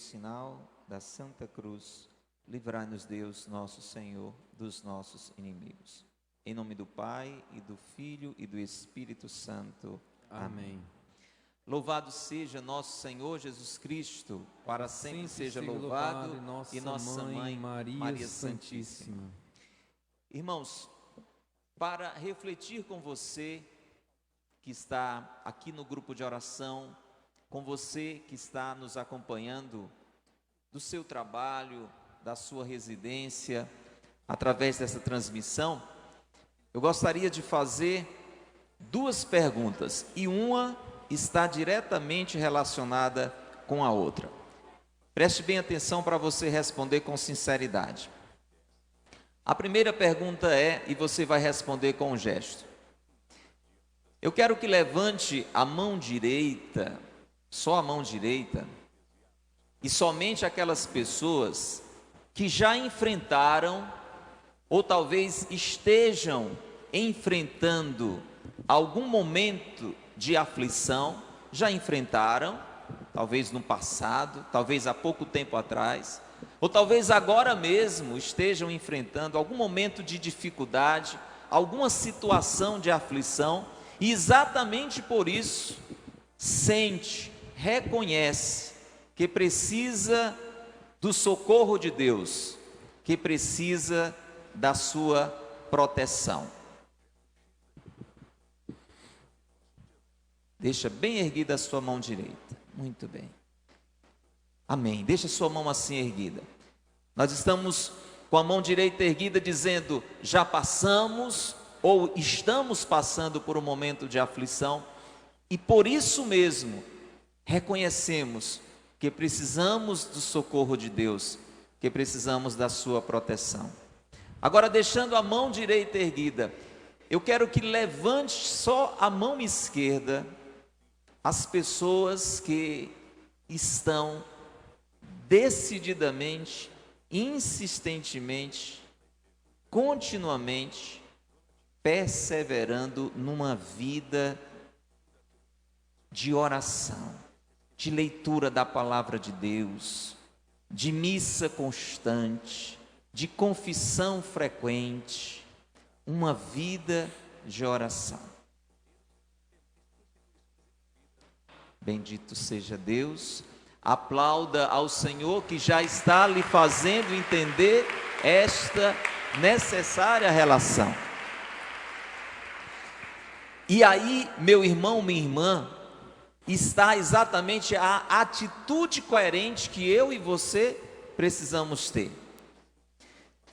sinal da Santa Cruz, livrai-nos Deus, nosso Senhor, dos nossos inimigos. Em nome do Pai, e do Filho, e do Espírito Santo. Amém. Louvado seja nosso Senhor Jesus Cristo, para sempre seja louvado, e nossa Mãe, Maria Santíssima. Irmãos, para refletir com você que está aqui no grupo de oração, com você que está nos acompanhando do seu trabalho, da sua residência, através dessa transmissão, eu gostaria de fazer duas perguntas, e uma está diretamente relacionada com a outra. Preste bem atenção para você responder com sinceridade. A primeira pergunta é, e você vai responder com um gesto. Eu quero que levante a mão direita, só a mão direita, e somente aquelas pessoas que já enfrentaram, ou talvez estejam enfrentando algum momento de aflição, já enfrentaram, talvez no passado, talvez há pouco tempo atrás, ou talvez agora mesmo estejam enfrentando algum momento de dificuldade, alguma situação de aflição, e exatamente por isso sente, reconhece que precisa do socorro de Deus, que precisa da sua proteção. Deixa bem erguida a sua mão direita. Muito bem. Amém. Deixa a sua mão assim erguida. Nós estamos com a mão direita erguida dizendo, já passamos ou estamos passando por um momento de aflição, e por isso mesmo reconhecemos que precisamos do socorro de Deus, que precisamos da sua proteção. Agora, deixando a mão direita erguida, eu quero que levante só a mão esquerda as pessoas que estão decididamente, insistentemente, continuamente perseverando numa vida de oração, de leitura da palavra de Deus, de missa constante, de confissão frequente, uma vida de oração. Bendito seja Deus. Aplauda ao Senhor que já está lhe fazendo entender esta necessária relação. E aí, meu irmão, minha irmã, está exatamente a atitude coerente que eu e você precisamos ter.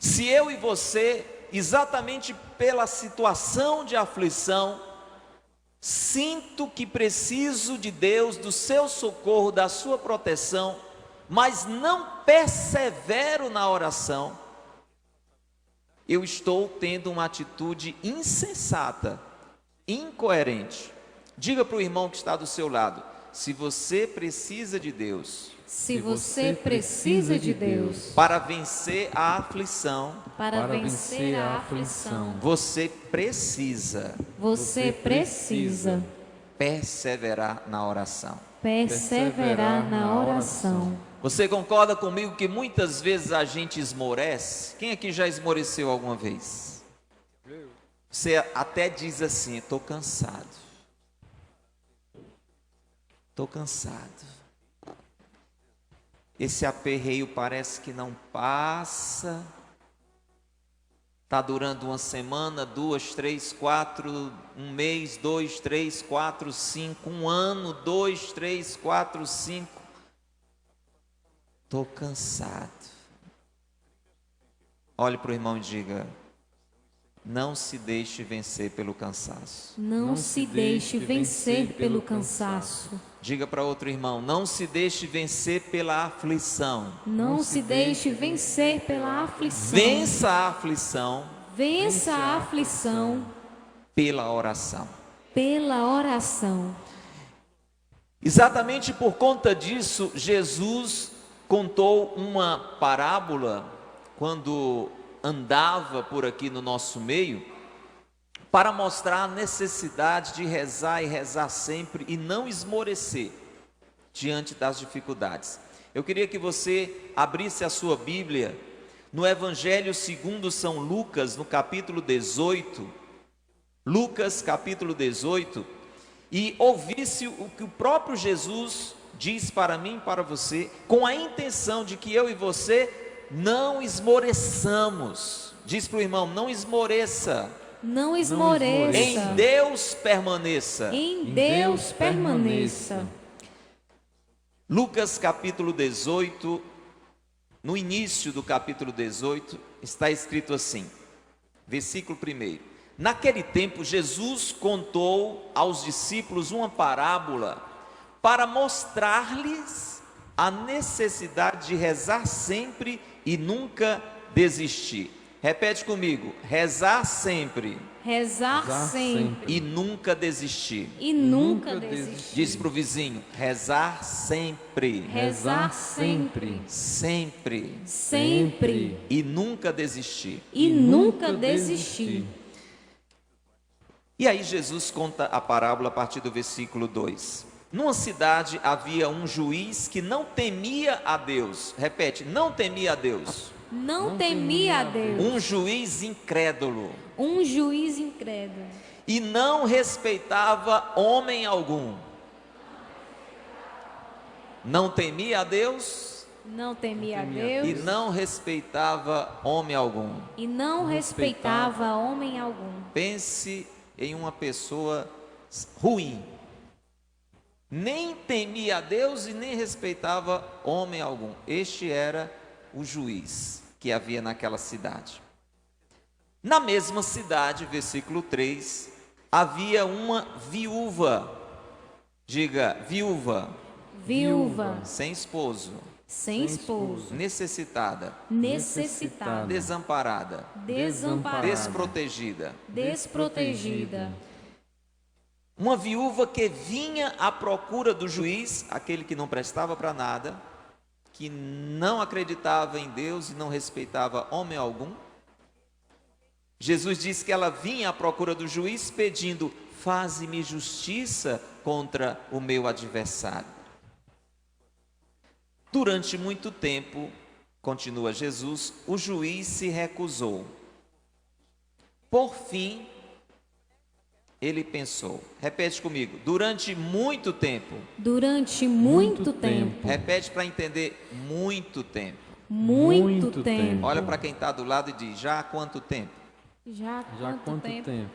Se eu e você, exatamente pela situação de aflição, sinto que preciso de Deus, do seu socorro, da sua proteção, mas não persevero na oração, eu estou tendo uma atitude insensata, incoerente. Diga para o irmão que está do seu lado, se você precisa de Deus, se você precisa de Deus para vencer a aflição, você precisa perseverar na oração. Você concorda comigo que muitas vezes a gente esmorece? Quem aqui já esmoreceu alguma vez? Você até diz assim, estou cansado. Estou cansado. Esse aperreio parece que não passa. Está durando uma semana, 2, 3, 4, um mês, 2, 3, 4, 5, um ano, 2, 3, 4, 5. Estou cansado. Olhe para o irmão e diga, não se deixe vencer pelo cansaço. Não se deixe vencer pelo cansaço. Diga para outro irmão, não se deixe vencer pela aflição. Não se deixe vencer pela aflição. Vença a aflição. Vença a aflição. Pela oração. Pela oração. Exatamente por conta disso, Jesus contou uma parábola quando andava por aqui no nosso meio, para mostrar a necessidade de rezar e rezar sempre e não esmorecer diante das dificuldades. Eu queria que você abrisse a sua Bíblia no Evangelho segundo São Lucas, no capítulo 18. Lucas, capítulo 18, e ouvisse o que o próprio Jesus diz para mim e para você, com a intenção de que eu e você não esmoreçamos. Diz para o irmão, não esmoreça. Não esmoreça. Em Deus permaneça. Em Deus permaneça. Lucas capítulo 18, no início do capítulo 18, está escrito assim, versículo 1. Naquele tempo, Jesus contou aos discípulos uma parábola para mostrar-lhes a necessidade de rezar sempre e nunca desistir. Repete comigo, rezar sempre. Rezar sempre. E nunca desistir. E nunca desistir. Diz para o vizinho, rezar sempre. Rezar sempre. Sempre. Sempre. E nunca desistir. E nunca desistir. E aí Jesus conta a parábola a partir do versículo 2. Numa cidade havia um juiz que não temia a Deus. Repete, não temia a Deus. Não temia a Deus. Um juiz incrédulo. Um juiz incrédulo. E não respeitava homem algum. Não temia a Deus. Não temia a Deus. E não respeitava homem algum. E não respeitava homem algum. Pense em uma pessoa ruim. Nem temia a Deus e nem respeitava homem algum. Este era o juiz que havia naquela cidade. Na mesma cidade, versículo 3, havia uma viúva. Diga, viúva. Viúva. Sem esposo. Sem esposo. Necessitada. Necessitada. Desamparada. Desamparada. Desprotegida. Desprotegida. Uma viúva que vinha à procura do juiz, aquele que não prestava para nada, que não acreditava em Deus e não respeitava homem algum. Jesus disse que ela vinha à procura do juiz pedindo, faze-me justiça contra o meu adversário. Durante muito tempo, continua Jesus, o juiz se recusou. Por fim, ele pensou, repete comigo, durante muito tempo. Durante muito tempo. Repete para entender, muito tempo. Muito tempo. Olha para quem está do lado e diz, já há quanto tempo? Já há quanto tempo?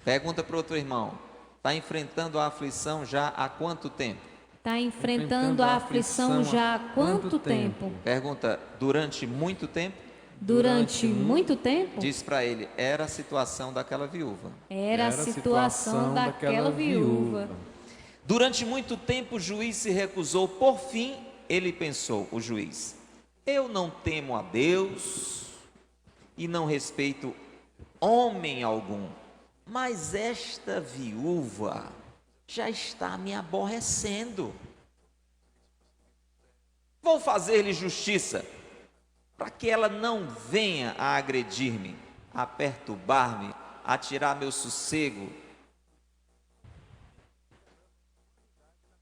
Pergunta para o outro irmão, está enfrentando a aflição já há quanto tempo? Está enfrentando a aflição já há quanto tempo? Pergunta, durante muito tempo? Durante muito tempo? Diz para ele, era a situação daquela viúva. Era a situação daquela viúva. Durante muito tempo o juiz se recusou, por fim ele pensou, o juiz, eu não temo a Deus e não respeito homem algum, mas esta viúva já está me aborrecendo. Vou fazer-lhe justiça, para que ela não venha a agredir-me, a perturbar-me, a tirar meu sossego.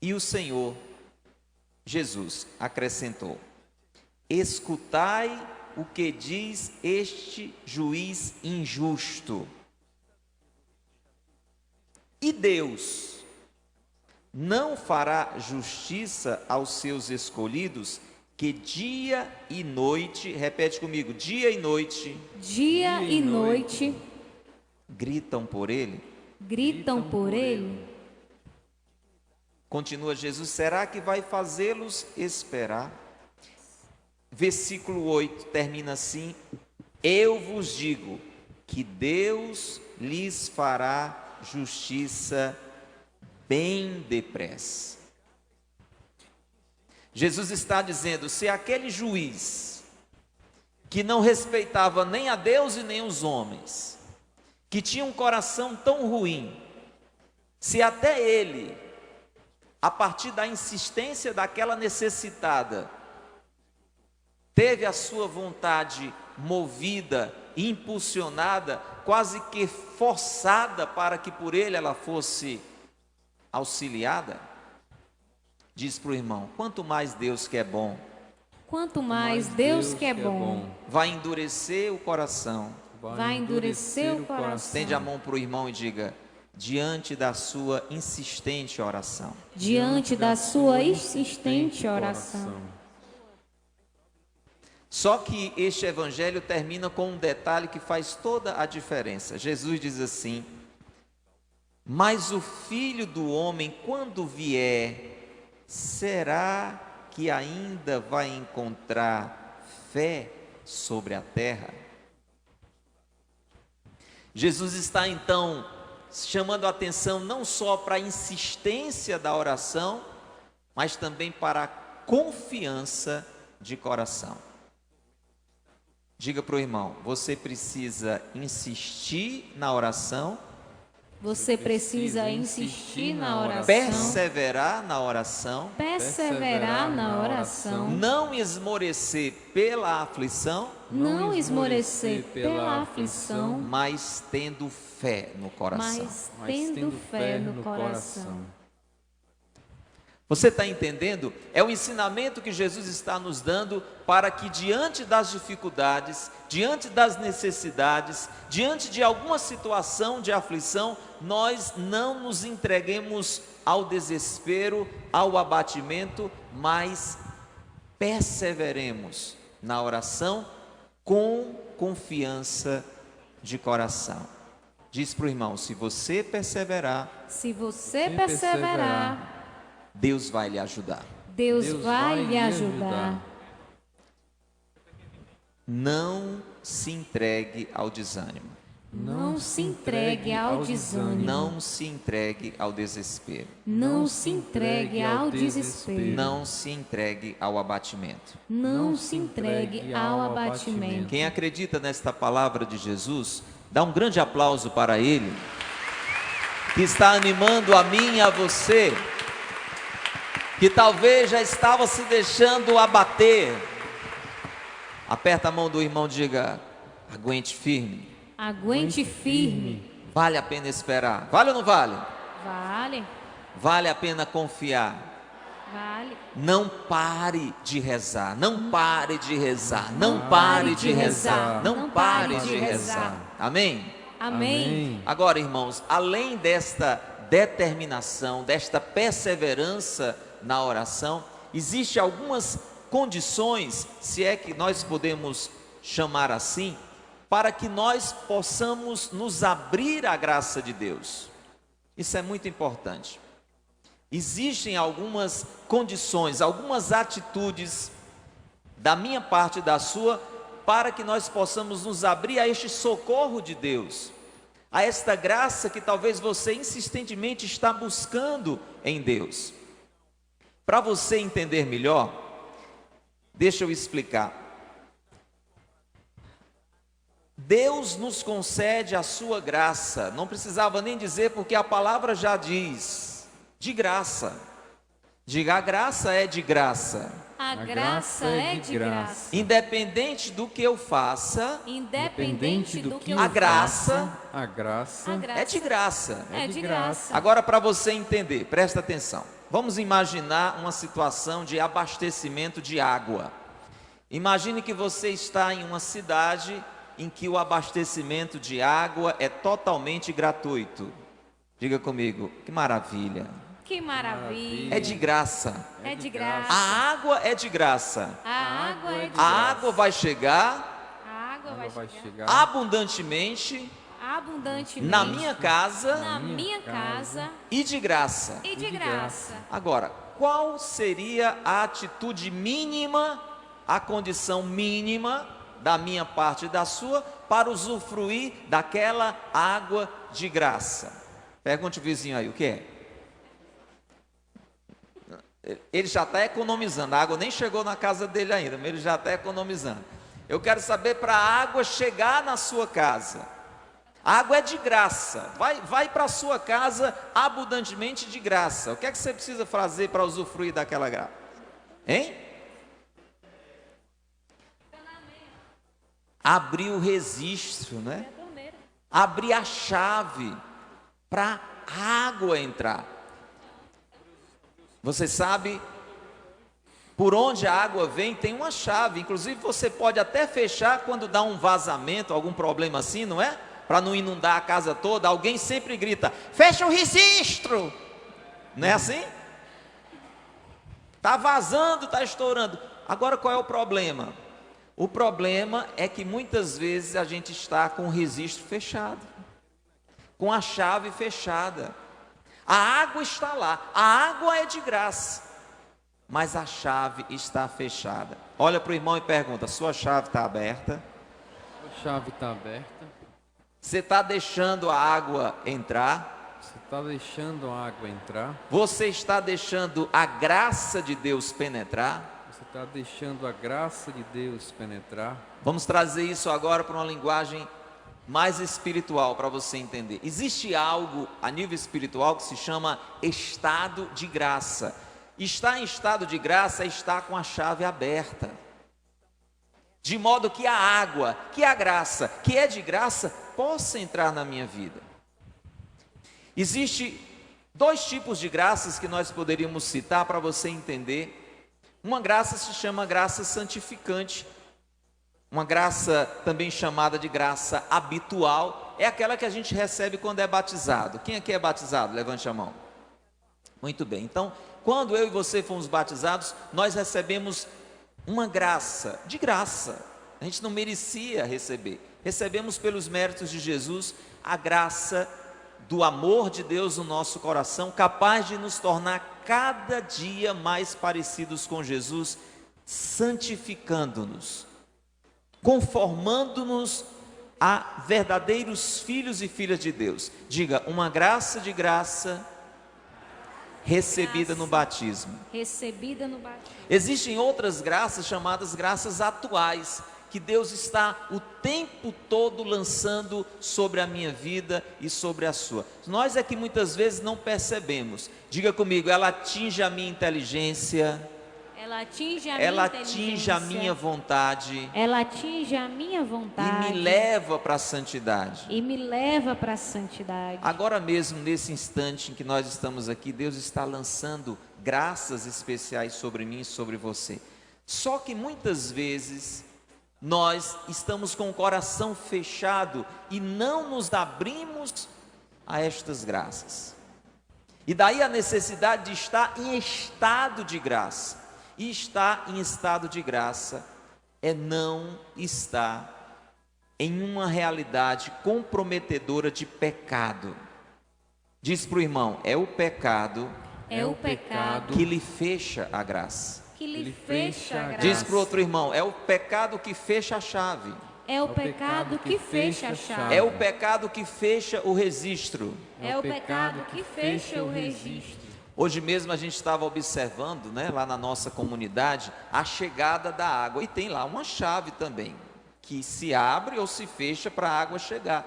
E o Senhor, Jesus, acrescentou, escutai o que diz este juiz injusto. E Deus não fará justiça aos seus escolhidos, que dia e noite, repete comigo, dia e noite, gritam por ele. Gritam por ele. Continua Jesus, será que vai fazê-los esperar? Versículo 8 termina assim, eu vos digo que Deus lhes fará justiça bem depressa. Jesus está dizendo, se aquele juiz que não respeitava nem a Deus e nem os homens, que tinha um coração tão ruim, se até ele, a partir da insistência daquela necessitada, teve a sua vontade movida, impulsionada, quase que forçada para que por ele ela fosse auxiliada, Diz para o irmão: quanto mais Deus que é bom, Quanto mais Deus que é bom, vai endurecer o coração. vai endurecer o coração. Estende a mão para o irmão e diga: diante da sua insistente oração. Diante da sua insistente oração. Só que este evangelho termina com um detalhe que faz toda a diferença. Jesus diz assim: mas o Filho do Homem, quando vier, será que ainda vai encontrar fé sobre a terra? Jesus está então chamando a atenção não só para a insistência da oração, mas também para a confiança de coração. Diga para o irmão: você precisa insistir na oração, Você precisa insistir na oração, perseverar na oração, perseverar na oração, não esmorecer pela aflição, não esmorecer pela aflição, mas tendo fé no coração. mas tendo fé no coração. Você está entendendo? É o ensinamento que Jesus está nos dando para que diante das dificuldades, diante das necessidades, diante de alguma situação de aflição, nós não nos entreguemos ao desespero, ao abatimento, mas perseveremos na oração com confiança de coração. Diz para o irmão: se você perseverar, Se você perseverar, Deus vai lhe ajudar. Deus vai lhe ajudar. Não se entregue ao desânimo. Não se entregue ao desânimo. Não se entregue ao desespero. Não se entregue ao desespero. Não se entregue ao abatimento. Não se entregue ao abatimento. Quem acredita nesta palavra de Jesus, dá um grande aplauso para ele, que está animando a mim e a você, que talvez já estava se deixando abater. Aperta a mão do irmão e diga: aguente firme. Aguente firme. Vale a pena esperar. Vale ou não vale? Vale, Vale a pena confiar. vale. Não pare de rezar. Não pare de rezar. Não pare de rezar. Não pare de rezar. Amém? Amém. Agora, irmãos, além desta determinação, desta perseverança na oração, existem algumas condições, se é que nós podemos chamar assim, para que nós possamos nos abrir à graça de Deus. Isso é muito importante. Existem algumas condições, algumas atitudes da minha parte e da sua, para que nós possamos nos abrir a este socorro de Deus, a esta graça que talvez você insistentemente está buscando em Deus. Para você entender melhor, deixa eu explicar. Deus nos concede a sua graça, não precisava nem dizer, porque a palavra já diz, de graça. Diga: a graça é de graça. A graça é de graça. Independente do que eu faça, Independente do que eu a graça A graça é de graça. é de graça. Agora, para você entender, presta atenção. Vamos imaginar uma situação de abastecimento de água. Imagine que você está em uma cidade em que o abastecimento de água é totalmente gratuito. Diga comigo: que maravilha. Que maravilha. É de graça. É de graça. A água é de graça. A água é de A graça. água vai chegar A água vai vai chegar chegar abundantemente abundantemente na minha casa na minha casa e de graça. e de graça. Agora, qual seria a atitude mínima, a condição mínima da minha parte e da sua para usufruir daquela água de graça? Pergunte o vizinho aí: o que é? Ele já está economizando, a água nem chegou na casa dele ainda, mas ele já está economizando. Eu quero saber, para a água chegar na sua casa, a água é de graça, vai para a sua casa abundantemente de graça. O que é que você precisa fazer para usufruir daquela graça? Hein? Abrir o registro, né? Abrir a chave para a água entrar. Você sabe, por onde a água vem tem uma chave. Inclusive você pode até fechar quando dá um vazamento, algum problema assim, não é? Para não inundar a casa toda. Alguém sempre grita: fecha o registro. Não é assim? Está vazando, está estourando. Agora qual é o problema? O problema é que muitas vezes a gente está com o registro fechado, com a chave fechada. A água está lá, a água é de graça, mas a chave está fechada. Olha para o irmão e pergunta: sua chave está aberta? A chave está aberta. Você está deixando a água entrar? Você está deixando a água entrar? Você está deixando a graça de Deus penetrar? Você está deixando a graça de Deus penetrar? Vamos trazer isso agora para uma linguagem mais espiritual para você entender. Existe algo a nível espiritual que se chama estado de graça. Estar em estado de graça é estar com a chave aberta, de modo que a água, que a graça, que é de graça, possa entrar na minha vida. Existe dois tipos de graças que nós poderíamos citar para você entender. Uma graça se chama graça santificante. Uma graça também chamada de graça habitual é aquela que a gente recebe quando é batizado. Quem aqui é batizado? Levante a mão. Muito bem. Então, quando eu e você fomos batizados, nós recebemos uma graça, de graça. A gente não merecia receber. Recebemos pelos méritos de Jesus a graça do amor de Deus no nosso coração, capaz de nos tornar cada dia mais parecidos com Jesus, santificando-nos, conformando-nos a verdadeiros filhos e filhas de Deus. Diga: uma graça de graça recebida no batismo. Recebida no batismo. Existem outras graças chamadas graças atuais, que Deus está o tempo todo lançando sobre a minha vida e sobre a sua. Nós é que muitas vezes não percebemos. Diga comigo: ela atinge a minha inteligência. Ela atinge a Ela minha atinge inteligência. a minha vontade. Ela atinge a minha vontade. E me leva para a santidade. E me leva para a santidade. Agora mesmo, nesse instante em que nós estamos aqui, Deus está lançando graças especiais sobre mim e sobre você. Só que muitas vezes nós estamos com o coração fechado e não nos abrimos a estas graças. E daí a necessidade de estar em estado de graça. E estar em estado de graça é não estar em uma realidade comprometedora de pecado. Diz para o irmão: é o pecado, É o pecado que lhe fecha a graça. que lhe fecha a graça. Diz para o outro irmão: é o pecado que fecha a chave. É o pecado que fecha a chave. É o pecado que fecha o registro. É o pecado que fecha o registro. Hoje mesmo a gente estava observando, né, lá na nossa comunidade, a chegada da água. E tem lá uma chave também, que se abre ou se fecha para a água chegar.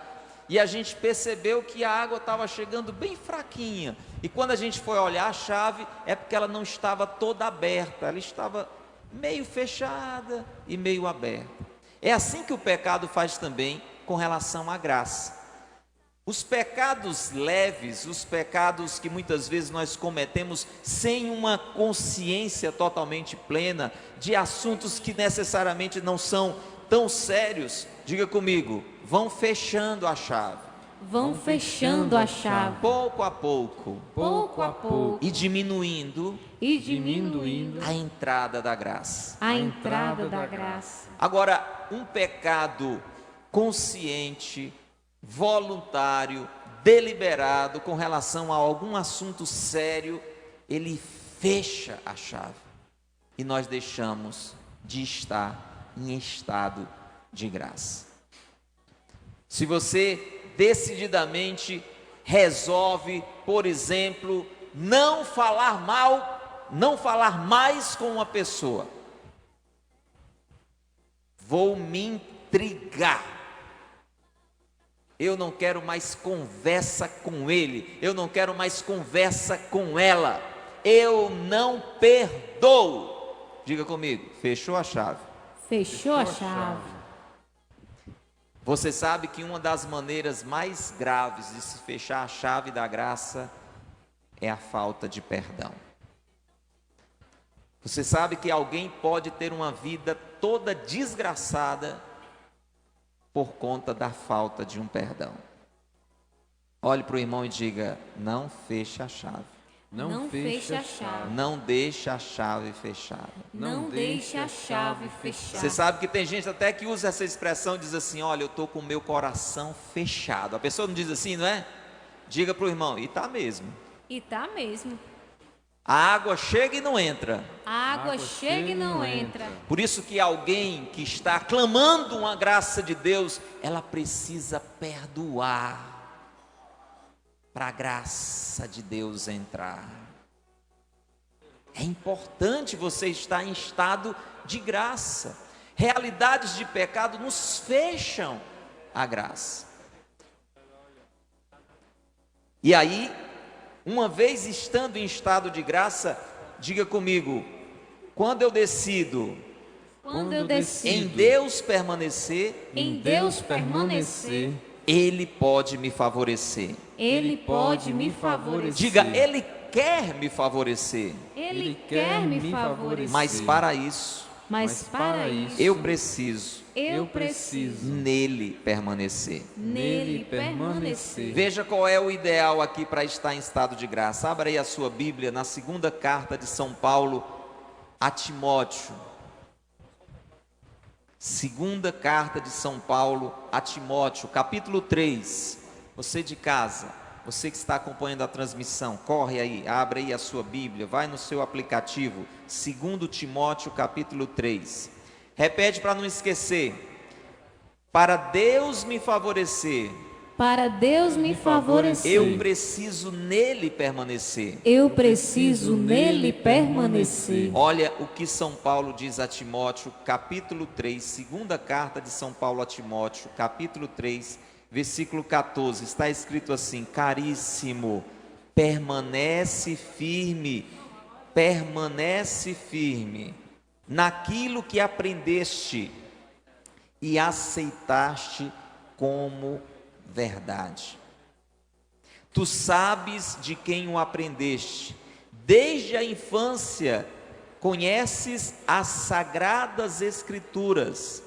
E a gente percebeu que a água estava chegando bem fraquinha. E quando a gente foi olhar a chave, é porque ela não estava toda aberta, ela estava meio fechada e meio aberta. É assim que o pecado faz também com relação à graça. Os pecados leves, os pecados que muitas vezes nós cometemos sem uma consciência totalmente plena, de assuntos que necessariamente não são tão sérios, diga comigo, vão fechando a chave. Vão fechando a chave. Pouco a pouco. Pouco a pouco. E diminuindo E diminuindo a entrada da graça. a entrada da graça. Agora, um pecado consciente, voluntário, deliberado com relação a algum assunto sério, ele fecha a chave e nós deixamos de estar em estado de graça. Se você decididamente resolve, por exemplo, não falar mais com uma pessoa, vou me intrigar. Eu não quero mais conversa com ele, eu não quero mais conversa com ela, eu não perdoo. Diga comigo, fechou a chave. Fechou a chave. Você sabe que uma das maneiras mais graves de se fechar a chave da graça é a falta de perdão. Você sabe que alguém pode ter uma vida toda desgraçada por conta da falta de um perdão. Olhe para o irmão e diga: não feche a chave. Não feche a chave. Não deixe a chave fechada. Não deixe a chave fechada. Você sabe que tem gente até que usa essa expressão e diz assim: olha, eu estou com o meu coração fechado. A pessoa não diz assim, não é? Diga para o irmão: e está mesmo. E tá mesmo. A água chega e não entra. A água chega e não entra. Por isso que alguém que está clamando uma graça de Deus, ela precisa perdoar para a graça de Deus entrar. É importante você estar em estado de graça. Realidades de pecado nos fecham a graça. E aí, uma vez estando em estado de graça, diga comigo: quando eu decido Quando eu decido em Deus permanecer, em Deus permanecer, Ele pode me favorecer. Ele pode me favorecer. Diga: Ele quer me favorecer. Ele quer me favorecer. Mas para isso, Mas para isso, eu preciso eu preciso nele permanecer. nele permanecer. Veja qual é o ideal aqui para estar em estado de graça. Abra aí a sua Bíblia na segunda carta de São Paulo a Timóteo. Segunda carta de São Paulo a Timóteo, capítulo 3. Você de casa, você que está acompanhando a transmissão, corre aí, abre aí a sua Bíblia, vai no seu aplicativo, 2 Timóteo, capítulo 3. Repete para não esquecer: para Deus me favorecer, Para Deus me favorecer, eu preciso nele permanecer. eu preciso nele permanecer. Olha o que São Paulo diz a Timóteo, capítulo 3, segunda carta de São Paulo a Timóteo, capítulo 3, versículo 14, está escrito assim: caríssimo, permanece firme naquilo que aprendeste e aceitaste como verdade. Tu sabes de quem o aprendeste, desde a infância conheces as sagradas escrituras,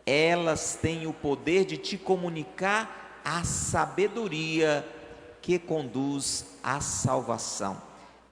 elas têm o poder de te comunicar a sabedoria que conduz à salvação,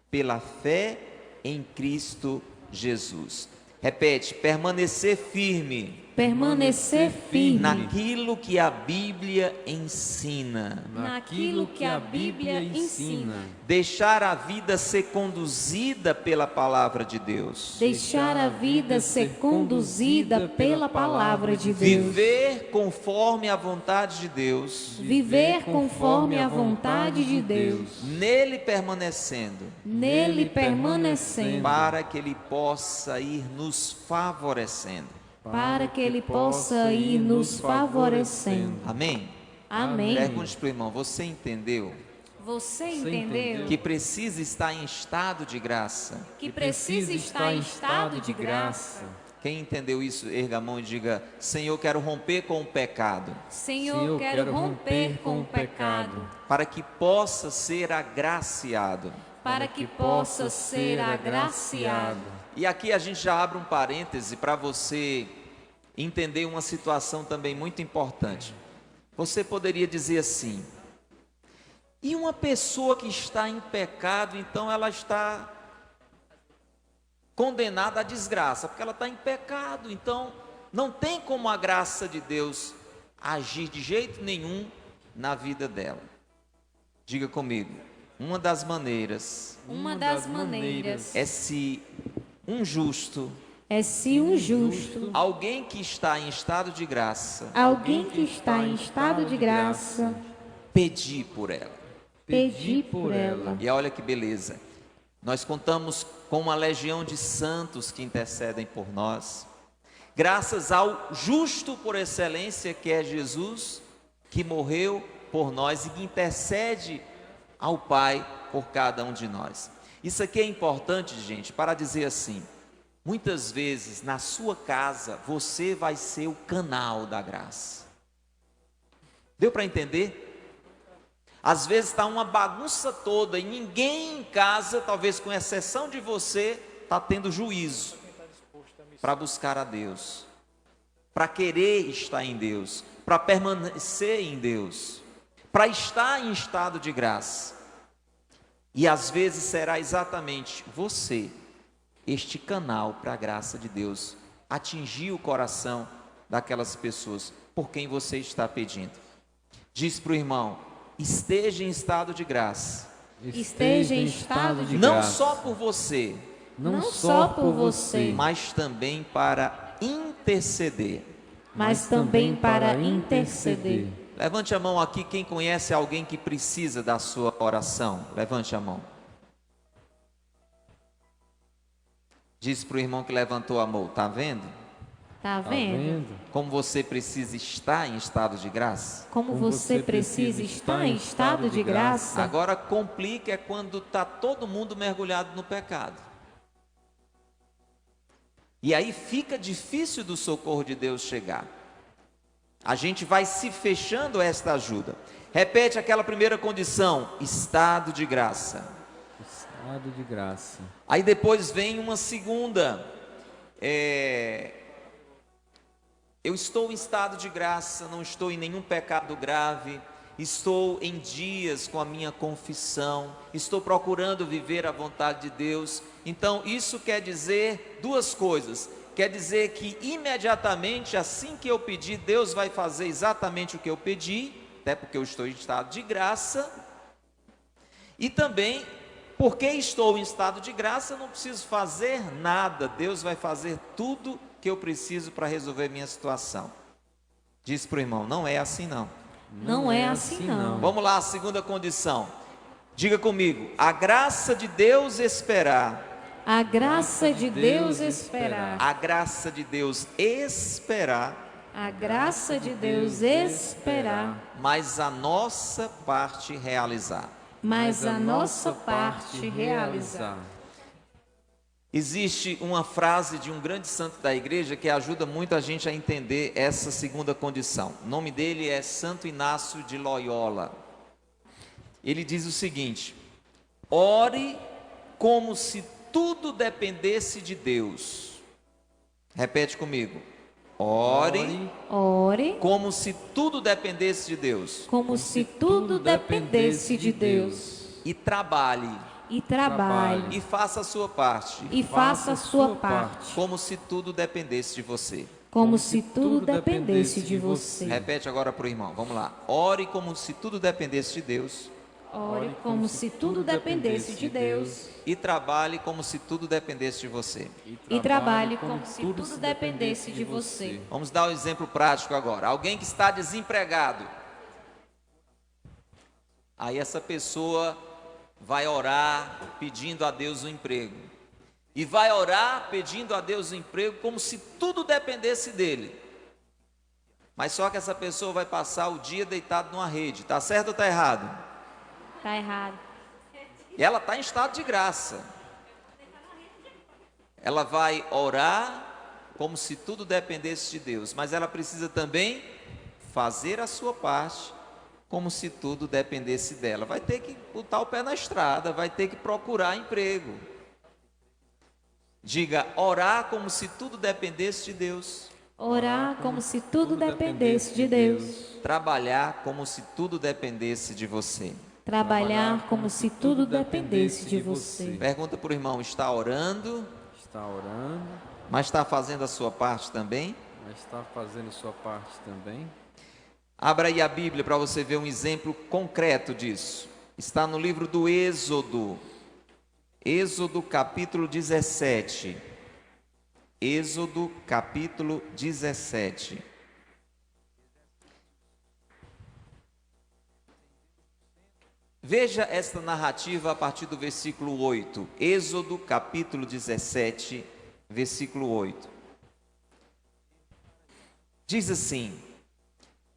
pela fé em Cristo Jesus. Repete: permanecer firme. Permanecer firme Naquilo que a Bíblia ensina. naquilo que a Bíblia ensina. Deixar a vida ser conduzida pela palavra de Deus. Deixar a vida ser conduzida pela palavra de Deus. Viver conforme a vontade de Deus. Viver conforme a vontade de Deus. Nele permanecendo. Nele permanecendo. Para que Ele possa ir nos favorecendo. Para que Ele possa ir nos favorecendo. Amém? Amém. Pergunte para o irmão: você entendeu Você entendeu que precisa estar em estado de graça? que precisa estar em estado de graça? Quem entendeu isso, erga a mão e diga: Senhor, quero romper com o pecado, Senhor, quero romper com o pecado, para que possa ser agraciado. para que possa ser agraciado. E aqui a gente já abre um parêntese para você entender uma situação também muito importante. Você poderia dizer assim: e uma pessoa que está em pecado, então ela está condenada à desgraça, porque ela está em pecado, então não tem como a graça de Deus agir de jeito nenhum na vida dela. Diga comigo: uma das maneiras é se um justo, alguém que está em estado de graça, alguém que está em estado de graça, pedir por ela. pedir por ela. E olha que beleza, nós contamos com uma legião de santos que intercedem por nós, graças ao justo por excelência que é Jesus, que morreu por nós e que intercede ao Pai por cada um de nós. Isso aqui é importante, gente, para dizer assim: muitas vezes na sua casa você vai ser o canal da graça. Deu para entender? Às vezes está uma bagunça toda e ninguém em casa, talvez com exceção de você, está tendo juízo para buscar a Deus, para querer estar em Deus, para permanecer em Deus, para estar em estado de graça. E às vezes será exatamente você, este canal para a graça de Deus, atingir o coração daquelas pessoas por quem você está pedindo. Diz para o irmão: esteja em estado de graça. Esteja em estado de Não graça. só por você, Não só por você, mas também para interceder. mas também para interceder. Levante a mão aqui quem conhece alguém que precisa da sua oração. Levante a mão. Diz para o irmão que levantou a mão: está vendo? Tá Tá vendo? vendo? Como você precisa estar em estado de graça? Como você precisa estar em estado de graça. Agora complica é quando está todo mundo mergulhado no pecado. E aí fica difícil do socorro de Deus chegar. A gente vai se fechando a esta ajuda. Repete aquela primeira condição: estado de graça. Estado de graça. Aí depois vem uma segunda. Eu estou em estado de graça, não estou em nenhum pecado grave, estou em dias com a minha confissão, estou procurando viver a vontade de Deus. Então isso quer dizer duas coisas. Quer dizer que imediatamente, assim que eu pedir, Deus vai fazer exatamente o que eu pedi, até porque eu estou em estado de graça. E também, porque estou em estado de graça, eu não preciso fazer nada, Deus vai fazer tudo que eu preciso para resolver minha situação. Diz para o irmão: não é assim não. Não é assim não. Vamos lá, a segunda condição. Diga comigo: a graça de Deus esperar. A graça de Deus esperar. A graça de Deus esperar, A graça de Deus esperar. mas a nossa parte realizar. Mas a nossa parte realizar. Existe uma frase de um grande santo da igreja que ajuda muito a gente a entender essa segunda condição. O nome dele é Santo Inácio de Loyola. Ele diz o seguinte: ore como se tudo dependesse de Deus. Repete comigo: ore Ore como se tudo dependesse de Deus. como se tudo dependesse de Deus. E trabalhe E trabalhe. e faça a sua parte, E faça a sua parte. como se tudo dependesse de você. Como se tudo dependesse de você. Repete agora para o irmão, vamos lá. Ore como se tudo dependesse de Deus. Ore como se tudo dependesse de Deus. E trabalhe como se tudo dependesse de você. E trabalhe como se tudo dependesse de você. Vamos dar um exemplo prático agora. Alguém que está desempregado. Aí essa pessoa vai orar pedindo a Deus um emprego. E vai orar pedindo a Deus um emprego como se tudo dependesse dele. Mas só que essa pessoa vai passar o dia deitado numa rede. Está certo ou está errado? Tá errado. E ela está em estado de graça. Ela vai orar como se tudo dependesse de Deus, mas ela precisa também fazer a sua parte como se tudo dependesse dela. Vai ter que botar o pé na estrada, vai ter que procurar emprego. Diga: orar como se tudo dependesse de Deus. Orar como se tudo dependesse de Deus. Trabalhar como se tudo dependesse de você. Trabalhar como se tudo dependesse de você. Pergunta para o irmão: está orando, Está orando, mas está fazendo a sua parte também? mas está fazendo sua parte também. Abra aí a Bíblia para você ver um exemplo concreto disso. Está no livro do Êxodo. Êxodo capítulo 17. Êxodo capítulo 17. Veja esta narrativa a partir do versículo 8. Êxodo capítulo 17, versículo 8. Diz assim: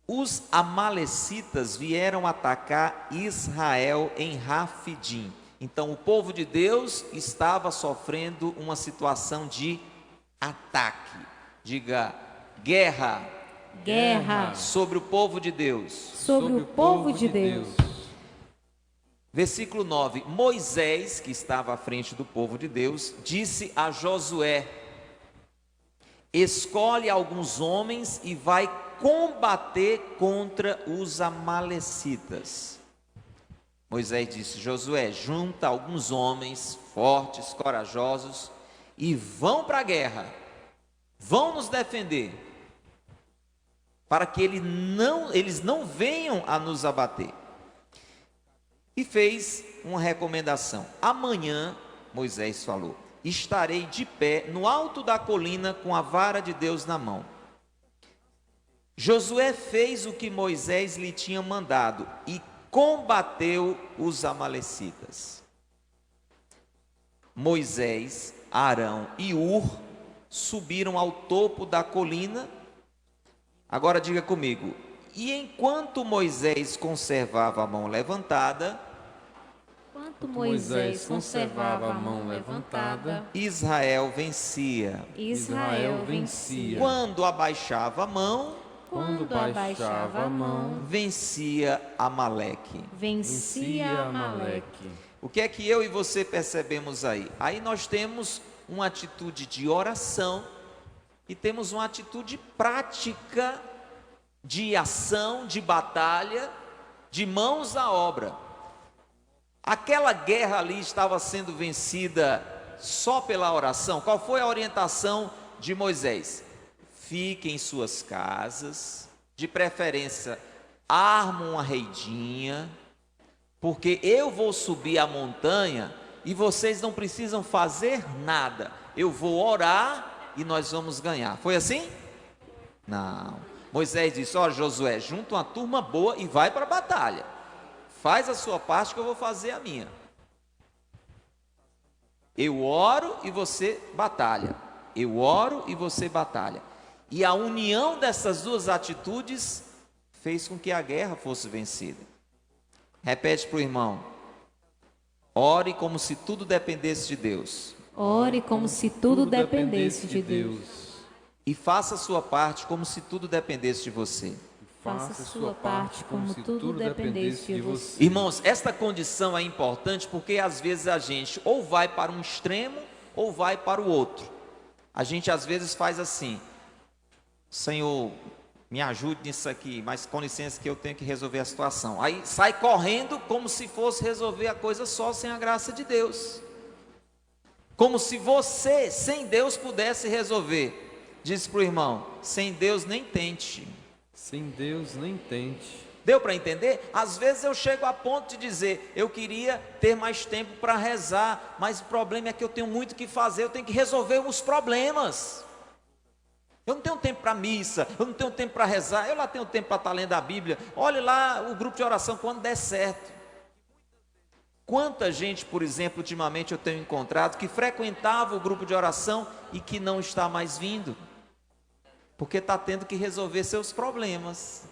os amalecitas vieram atacar Israel em Rafidim. Então o povo de Deus estava sofrendo uma situação de ataque. Diga: guerra. Guerra Sobre o povo de Deus. sobre o povo de Deus. Versículo 9: Moisés, que estava à frente do povo de Deus, disse a Josué: escolhe alguns homens e vai combater contra os amalecitas. Moisés disse: Josué, junta alguns homens fortes, corajosos e vão para a guerra, vão nos defender, para que eles não venham a nos abater. E fez uma recomendação: amanhã, Moisés falou, estarei de pé no alto da colina com a vara de Deus na mão. Josué fez o que Moisés lhe tinha mandado e combateu os amalecitas. Moisés, Arão e Hur subiram ao topo da colina. Agora diga comigo: e enquanto Moisés conservava a mão levantada, Enquanto Moisés conservava a mão levantada, Israel vencia. Israel vencia. Quando abaixava a mão, Quando abaixava a mão, vencia Amaleque. vencia Amaleque. O que é que eu e você percebemos aí? Aí nós temos uma atitude de oração e temos uma atitude prática de ação, de batalha, de mãos à obra. Aquela guerra ali estava sendo vencida só pela oração. Qual foi a orientação de Moisés? Fiquem em suas casas, de preferência armem uma redinha, porque eu vou subir a montanha e vocês não precisam fazer nada. Eu vou orar e nós vamos ganhar. Foi assim? Não. Moisés disse: ó, Josué, junta uma turma boa e vai para a batalha. Faz a sua parte que eu vou fazer a minha. Eu oro e você batalha. Eu oro e você batalha. E a união dessas duas atitudes fez com que a guerra fosse vencida. Repete para o irmão: ore como se tudo dependesse de Deus. Ore como se tudo dependesse de Deus. E faça a sua parte como se tudo dependesse de você. Faça a sua parte como tudo dependesse de você. Irmãos, esta condição é importante porque às vezes a gente ou vai para um extremo ou vai para o outro. A gente às vezes faz assim: Senhor, me ajude nisso aqui, mas com licença que eu tenho que resolver a situação. Aí sai correndo como se fosse resolver a coisa só sem a graça de Deus. Como se você, sem Deus, pudesse resolver. Diz para o irmão: sem Deus nem tente. Sem Deus nem tente. Deu para entender? Às vezes eu chego a ponto de dizer: eu queria ter mais tempo para rezar, mas o problema é que eu tenho muito o que fazer, eu tenho que resolver os problemas. Eu não tenho tempo para missa, eu não tenho tempo para rezar, eu lá tenho tempo para estar lendo a Bíblia. Olhe lá o grupo de oração quando der certo. Quanta gente, por exemplo, ultimamente eu tenho encontrado que frequentava o grupo de oração e que não está mais vindo, porque está tendo que resolver seus problemas.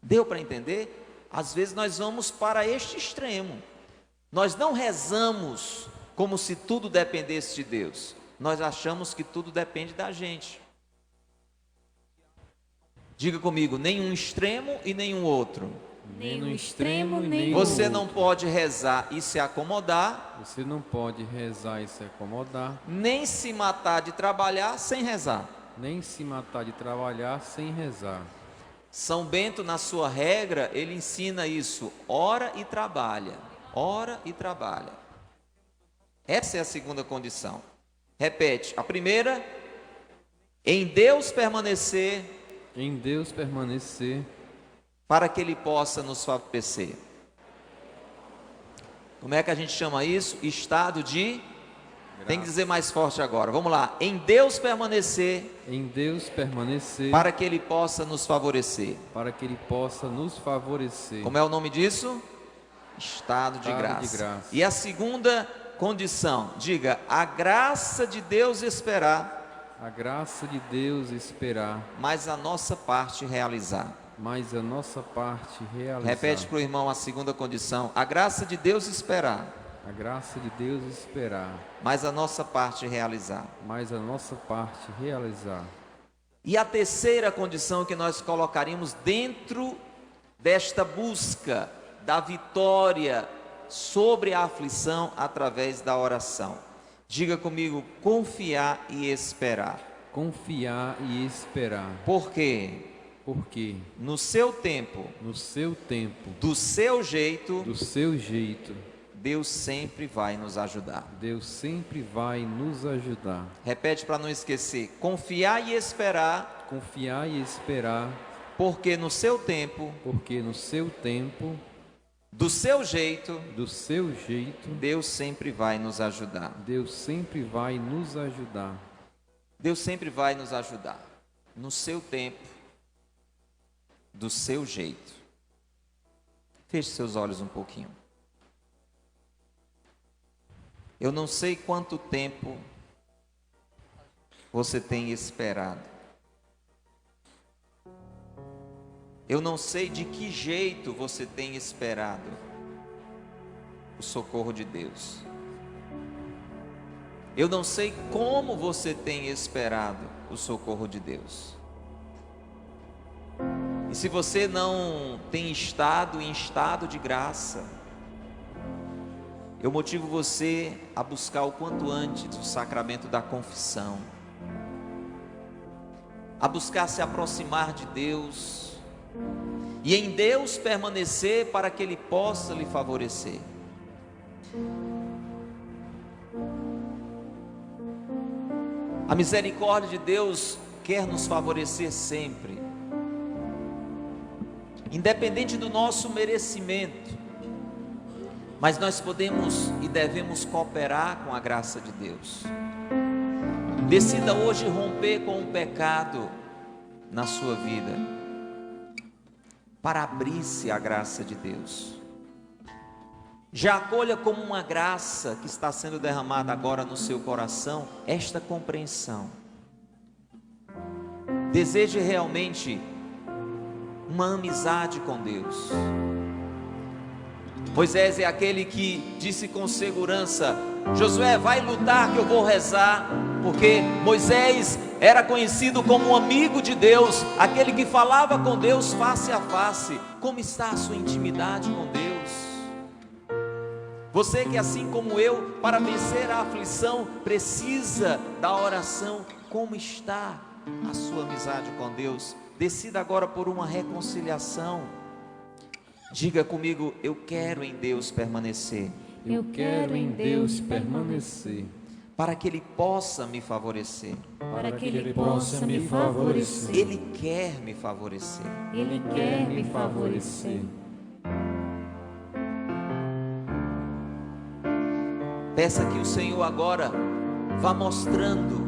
Deu para entender? Às vezes nós vamos para este extremo. Nós não rezamos como se tudo dependesse de Deus. Nós achamos que tudo depende da gente. Diga comigo: nenhum extremo e nenhum outro. Nem no extremo, nem no Você outro. não pode rezar e se acomodar, Você não pode rezar e se acomodar, nem se matar de trabalhar sem rezar. nem se matar de trabalhar sem rezar. São Bento, na sua regra, ele ensina isso: ora e trabalha, ora e trabalha. Essa é a segunda condição. Repete: a primeira, em Deus permanecer, Em Deus permanecer, para que Ele possa nos favorecer. Como é que a gente chama isso? Estado de... Tem que dizer mais forte agora. Vamos lá. Em Deus permanecer, em Deus permanecer, para que Ele possa nos favorecer. para que Ele possa nos favorecer. Como é o nome disso? Estado de Estado de graça. graça. E a segunda condição, diga: a graça de Deus esperar, A graça de Deus esperar, mas a nossa parte realizar. mas a nossa parte realizar. Repete para o irmão a segunda condição: a graça de Deus esperar, A graça de Deus esperar, mas a nossa parte realizar. mas a nossa parte realizar. E a terceira condição que nós colocaríamos dentro desta busca da vitória sobre a aflição através da oração. Diga comigo: confiar e esperar. Confiar e esperar. Por quê? Porque no seu tempo, no seu tempo, do seu jeito, Deus sempre vai nos ajudar. Deus sempre vai nos ajudar. Repete para não esquecer: confiar e esperar. Confiar e esperar. Porque no seu tempo, do seu jeito, Deus sempre vai nos ajudar. Deus sempre vai nos ajudar. Deus sempre vai nos ajudar. No seu tempo, do seu jeito. Feche seus olhos um pouquinho. Eu não sei quanto tempo você tem esperado. Eu não sei de que jeito você tem esperado o socorro de Deus. Eu não sei como você tem esperado o socorro de Deus. E se você não tem estado em estado de graça, eu motivo você a buscar o quanto antes o sacramento da confissão, a buscar se aproximar de Deus e em Deus permanecer para que Ele possa lhe favorecer. A misericórdia de Deus quer nos favorecer sempre, independente do nosso merecimento, mas nós podemos e devemos cooperar com a graça de Deus. Decida hoje romper com o pecado na sua vida, para abrir-se à graça de Deus. Já acolha como uma graça que está sendo derramada agora no seu coração esta compreensão. Deseje realmente uma amizade com Deus. Moisés é aquele que disse com segurança: Josué, vai lutar que eu vou rezar, porque Moisés era conhecido como um amigo de Deus, aquele que falava com Deus face a face. Como está a sua intimidade com Deus? Você que, assim como eu, para vencer a aflição, precisa da oração. Como está a sua amizade com Deus? Decida agora por uma reconciliação. Diga comigo: eu quero em Deus permanecer. Eu quero em Deus permanecer. Para que Ele possa me favorecer. Para que Ele possa me favorecer. Ele quer me favorecer. Ele quer me favorecer. Peça que o Senhor agora vá mostrando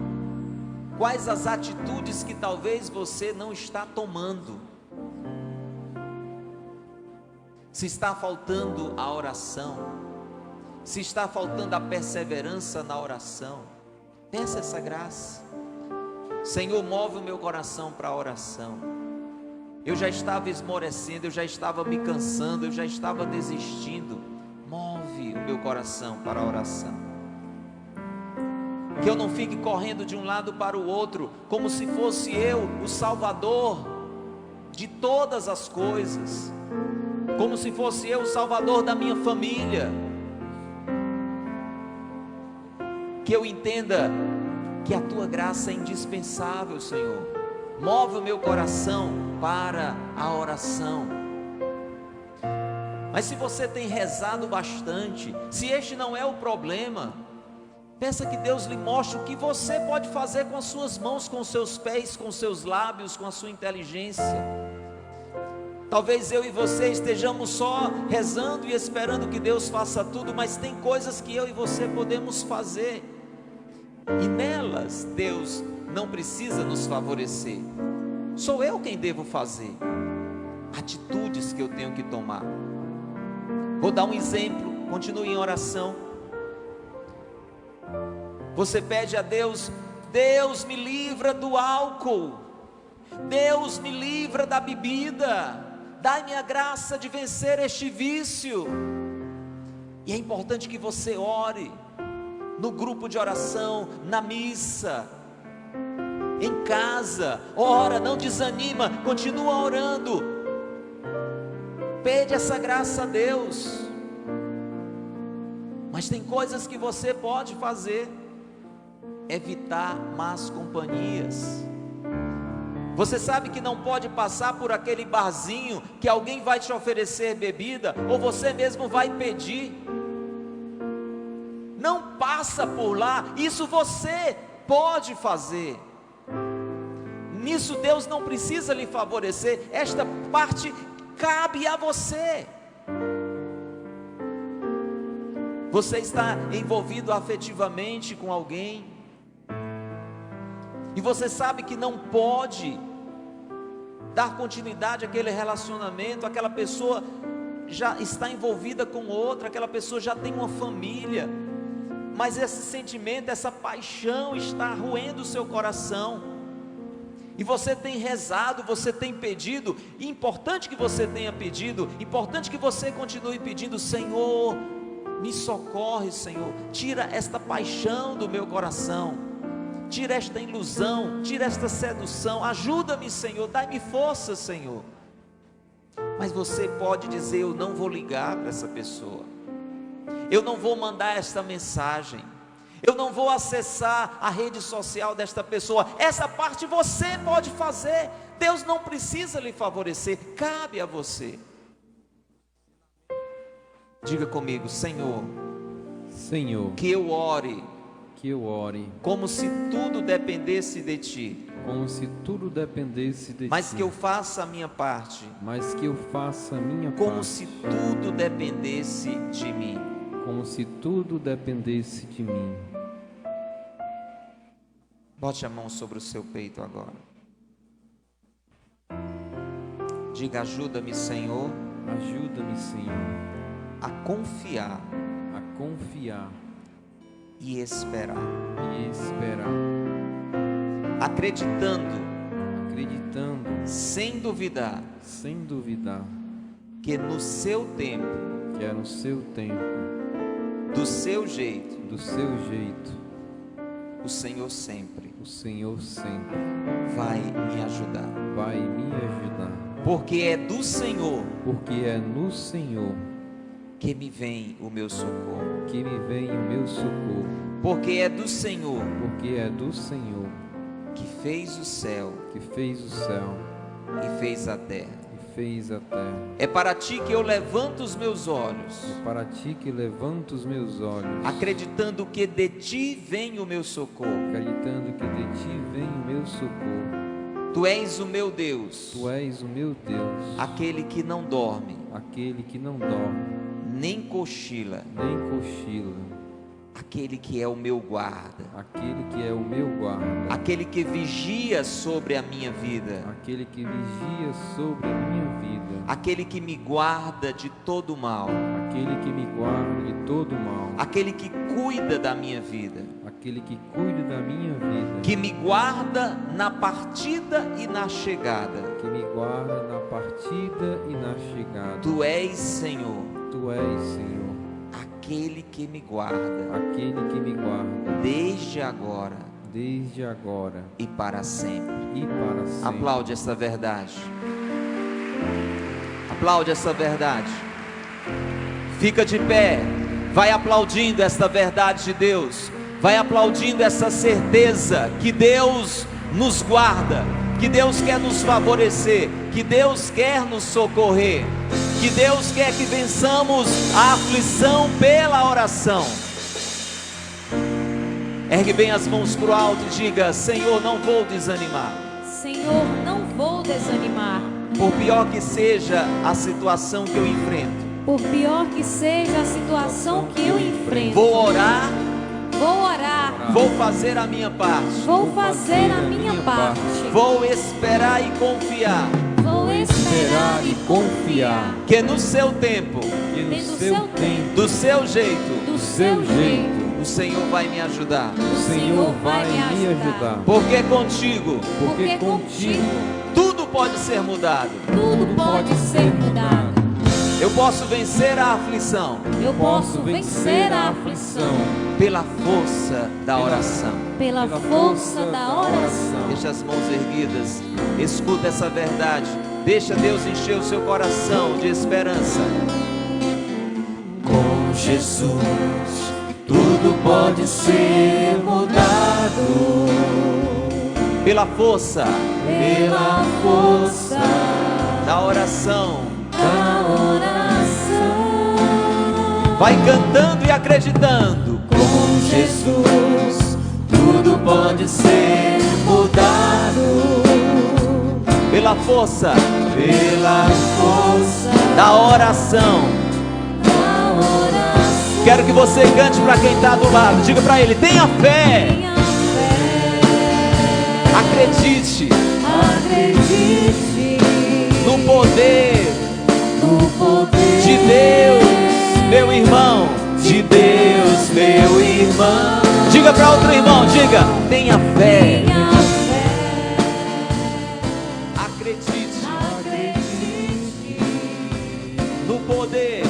quais as atitudes que talvez você não está tomando. Se está faltando a oração, se está faltando a perseverança na oração, peça essa graça. Senhor, move o meu coração para a oração. Eu já estava esmorecendo, eu já estava me cansando, eu já estava desistindo. Move o meu coração para a oração. Que eu não fique correndo de um lado para o outro, como se fosse eu o salvador de todas as coisas, como se fosse eu o salvador da minha família. Que eu entenda que a tua graça é indispensável, Senhor. Move o meu coração para a oração. Mas se você tem rezado bastante, se este não é o problema, peça que Deus lhe mostre o que você pode fazer com as suas mãos, com os seus pés, com os seus lábios, com a sua inteligência. Talvez eu e você estejamos só rezando e esperando que Deus faça tudo, mas tem coisas que eu e você podemos fazer, e nelas Deus não precisa nos favorecer. Sou eu quem devo fazer, atitudes que eu tenho que tomar. Vou dar um exemplo, continue em oração. Você pede a Deus: Deus me livra do álcool, Deus me livra da bebida, dai-me a graça de vencer este vício. E é importante que você ore no grupo de oração, na missa, em casa. Ora, não desanima, continua orando. Pede essa graça a Deus. Mas tem coisas que você pode fazer. Evitar más companhias. Você sabe que não pode passar por aquele barzinho que alguém vai te oferecer bebida, ou você mesmo vai pedir. Não passa por lá. Isso você pode fazer. Nisso Deus não precisa lhe favorecer. Esta parte cabe a você. Você está envolvido afetivamente com alguém, e você sabe que não pode dar continuidade àquele relacionamento. Aquela pessoa já está envolvida com outra, aquela pessoa já tem uma família, mas esse sentimento, essa paixão está roendo o seu coração. E você tem rezado, você tem pedido, e importante que você tenha pedido, importante que você continue pedindo: Senhor, me socorre, Senhor, tira esta paixão do meu coração, tira esta ilusão, tira esta sedução, ajuda-me, Senhor, dai-me força, Senhor. Mas você pode dizer: eu não vou ligar para essa pessoa, eu não vou mandar esta mensagem, eu não vou acessar a rede social desta pessoa. Essa parte você pode fazer. Deus não precisa lhe favorecer, cabe a você. Diga comigo: Senhor, Senhor, que eu ore como se tudo dependesse de Ti, como se tudo dependesse de mas Ti, que eu faça a minha parte, mas que eu faça a minha como parte, se tudo dependesse de mim. como se tudo dependesse de mim. Bote a mão sobre o seu peito agora. Diga: ajuda-me, Senhor, Ajuda-me, Senhor, a confiar a confiar e esperar, e esperar, acreditando, sem duvidar, que no seu tempo, que é no seu tempo, do seu jeito, o Senhor sempre vai me ajudar, vai me ajudar, porque é do Senhor porque é no Senhor que me vem o meu socorro, que me vem o meu socorro, porque é do Senhor porque é do Senhor que fez o céu que fez o céu e fez a terra. e fez a terra. É para Ti que eu levanto os meus olhos, É para Ti que levanto os meus olhos, acreditando que de Ti vem o meu socorro. acreditando que de Ti vem o meu socorro. Tu és o meu Deus, Tu és o meu Deus, aquele que não dorme, aquele que não dorme, nem cochila, nem cochila, aquele que é o meu guarda, aquele que é o meu guarda, aquele que vigia sobre a minha vida, aquele que vigia sobre a minha vida, aquele que me guarda de todo mal, aquele que me guarda de todo mal, aquele que cuida da minha vida, aquele que cuida da minha vida, que me guarda na partida e na chegada. que me guarda na partida e na chegada. Tu és, Senhor, Tu és, Senhor, aquele que me guarda aquele que me guarda desde agora desde agora e para sempre. e para sempre. Aplaude essa verdade. Aplaude essa verdade. Fica de pé. Vai aplaudindo esta verdade de Deus. Vai aplaudindo essa certeza que Deus nos guarda, que Deus quer nos favorecer, que Deus quer nos socorrer, que Deus quer que vençamos a aflição pela oração. Ergue bem as mãos para o alto e diga: Senhor, não vou desanimar. Senhor, não vou desanimar. Por pior que seja a situação que eu enfrento, Por pior que seja a situação que eu enfrento, vou orar, vou orar, vou fazer a minha parte, vou fazer a minha parte, vou esperar e confiar vou esperar e confiar, que no seu tempo, E no Tendo seu seu tempo, do seu jeito, do seu jeito, o Senhor vai me ajudar. o Senhor vai me ajudar. Porque contigo porque contigo tudo pode ser mudado. tudo pode ser mudado. Eu posso vencer a aflição Eu posso vencer a aflição pela força da oração. pela força da oração. Deixa as mãos erguidas. Escuta essa verdade. Deixa Deus encher o seu coração de esperança. Com Jesus tudo pode ser mudado. Pela força da oração. Vai cantando e acreditando. Com Jesus tudo pode ser mudado. Pela força da oração. Quero que você cante para quem está do lado. Diga para ele: tenha fé. Acredite no poder de Deus, meu irmão. De Deus, meu irmão. Diga para outro irmão, diga: tenha fé. Acredite no poder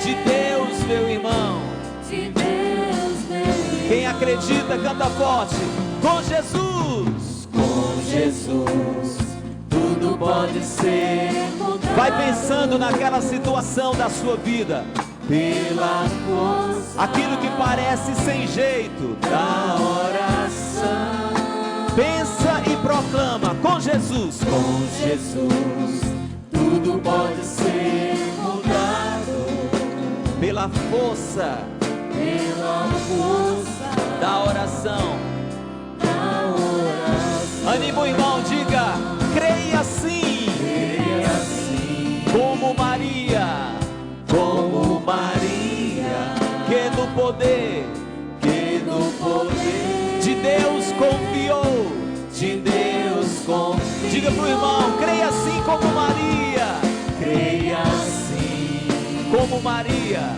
de Deus, meu irmão. Quem acredita, canta forte. Com Jesus tudo pode ser mudado. vai pensando naquela situação da sua vida, Pela força aquilo que parece sem jeito. da oração. Pensa e proclama: com Jesus. Com Jesus tudo pode ser mudado. Pela força da oração. Anima o irmão, diga: creia sim. Como Maria, que no poder de Deus confiou. Diga pro irmão: creia assim como Maria. Creia assim Como Maria,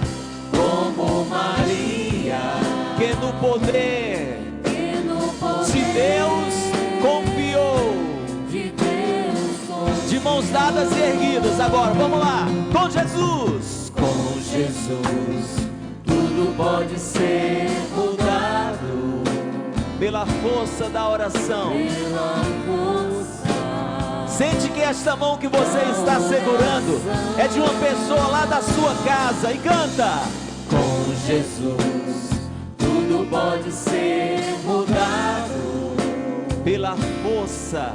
que no poder de Deus confiou. De mãos dadas e erguidas. Agora, vamos lá. Com Jesus. Com Jesus tudo pode ser mudado. Pela força da oração. Sente que esta mão que você está segurando é de uma pessoa lá da sua casa. E canta: Com Jesus tudo pode ser mudado. pela força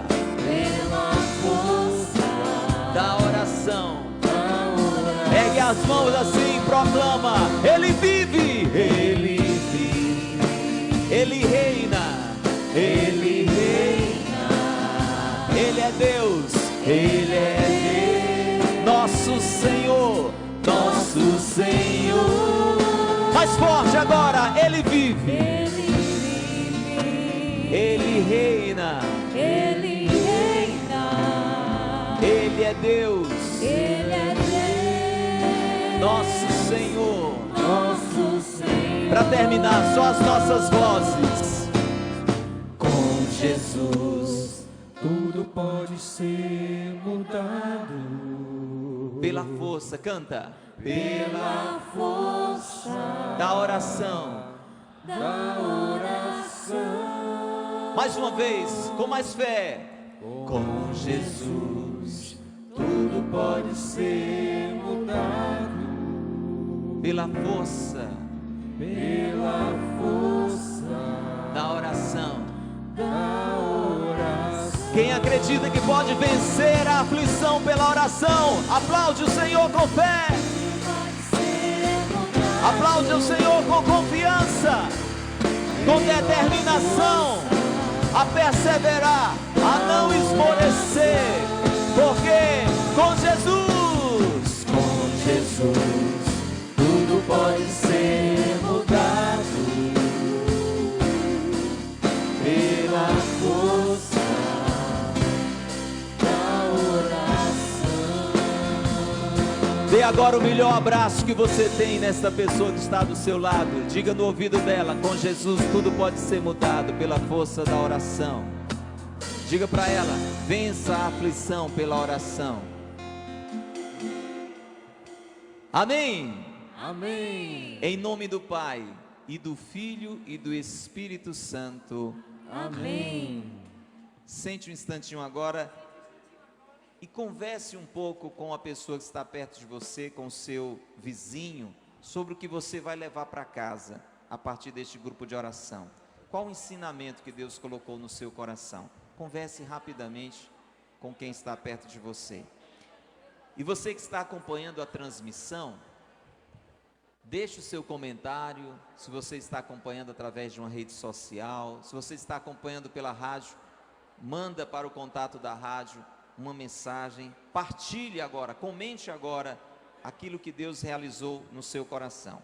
da oração. Ergue as mãos assim, proclama: Ele vive, Ele reina, Ele é Deus, nosso Senhor, Mais forte agora: Ele vive, Ele reina, Ele é Deus, nosso Senhor. Para terminar, só as nossas vozes. Com Jesus tudo pode ser mudado. Pela força, canta. Pela força Da oração. da oração. Mais uma vez, com mais fé. Com Jesus tudo pode ser mudado. Pela força Pela força da oração. da oração. Quem acredita que pode vencer a aflição pela oração, aplaude o Senhor com fé. Aplaude o Senhor com confiança, com determinação, a perseverar, a não esmorecer, porque com Jesus Tudo pode ser mudado pela força da oração. Dê agora o melhor abraço que você tem nesta pessoa que está do seu lado. Diga no ouvido dela: com Jesus tudo pode ser mudado pela força da oração. Diga para ela: vença a aflição pela oração. Amém. Amém. Em nome do Pai, e do Filho, e do Espírito Santo. Amém. Sente um instantinho agora e converse um pouco com a pessoa que está perto de você, com o seu vizinho, sobre o que você vai levar para casa a partir deste grupo de oração. Qual o ensinamento que Deus colocou no seu coração? Converse rapidamente com quem está perto de você. E você que está acompanhando a transmissão, deixe o seu comentário. Se você está acompanhando através de uma rede social, se você está acompanhando pela rádio, manda para o contato da rádio uma mensagem, partilhe agora, comente agora aquilo que Deus realizou no seu coração.